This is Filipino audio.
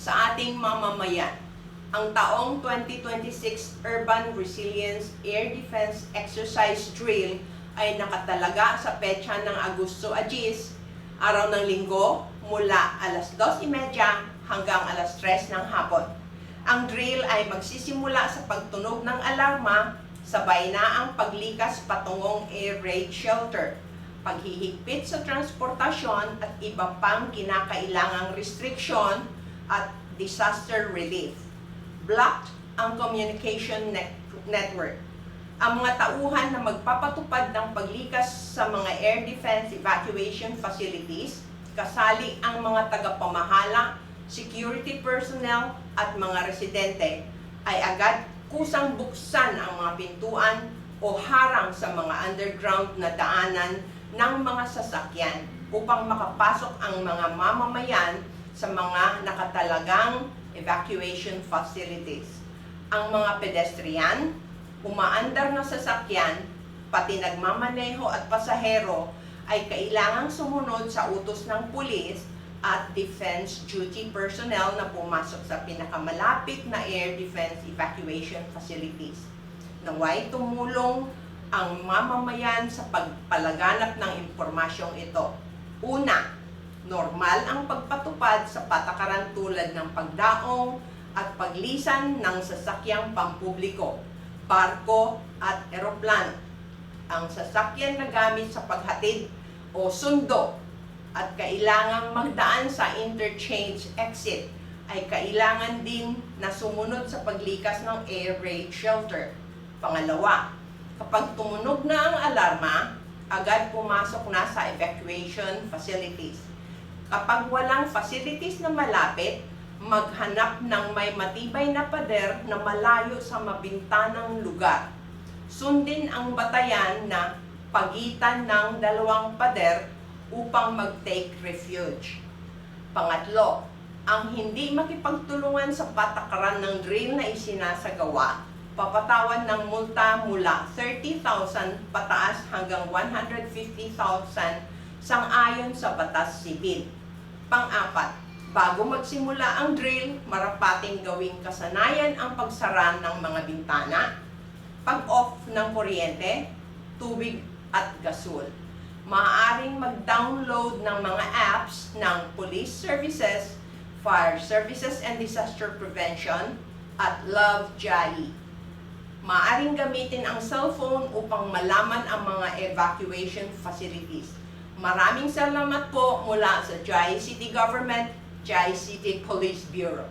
sa ating mamamayan. Ang taong 2026 Urban Resilience Air Defense Exercise Drill ay nakatalaga sa petsa ng Agosto 10, araw ng linggo, mula alas 2:30 hanggang alas 3 ng hapon. Ang drill ay magsisimula sa pagtunog ng alarma, sabay na ang paglikas patungong air raid shelter, paghihigpit sa transportasyon at iba pang kinakailangang restriction at disaster relief. Blocked ang communication network. Ang mga tauhan na magpapatupad ng paglikas sa mga air defense evacuation facilities, kasali ang mga tagapamahala, security personnel at mga residente, ay agad kusang buksan ang mga pintuan o harang sa mga underground na daanan ng mga sasakyan upang makapasok ang mga mamamayan sa mga nakatalagang evacuation facilities. Ang mga pedestrian, umaandar na sasakyan, pati nagmamaneho at pasahero ay kailangang sumunod sa utos ng pulis at defense duty personnel na pumasok sa pinakamalapit na air defense evacuation facilities. Naway tumulong ang mamamayan sa pagpalaganap ng impormasyong ito. Una, normal ang pagpatupad sa patakaran tulad ng pagdaong at paglisan ng sasakyang pampubliko, barko at eroplano. Ang sasakyan na gamit sa paghatid o sundo at kailangang magdaan sa interchange exit ay kailangan din na sumunod sa paglikas ng air raid shelter. Pangalawa, kapag tumunog na ang alarma, agad pumasok na sa evacuation facilities. Kapag walang facilities na malapit, maghanap ng may matibay na pader na malayo sa mabintanang lugar. Sundin ang batayan na pagitan ng dalawang pader upang mag-take refuge. Pangatlo, ang hindi makipagtulungan sa patakaran ng drill na isinasagawa, papatawan ng multa mula 30,000 pataas hanggang 150,000 sang-ayon sa batas sibil. Pang-apat, bago magsimula ang drill, marapating gawing kasanayan ang pagsara ng mga bintana, pag-off ng kuryente, tubig at gasol. Maaaring mag-download ng mga apps ng Police Services, Fire Services and Disaster Prevention at Love Jolly. Maaaring gamitin ang cellphone upang malaman ang mga evacuation facilities. Maraming salamat po mula sa Jai City Government, Jai City Police Bureau.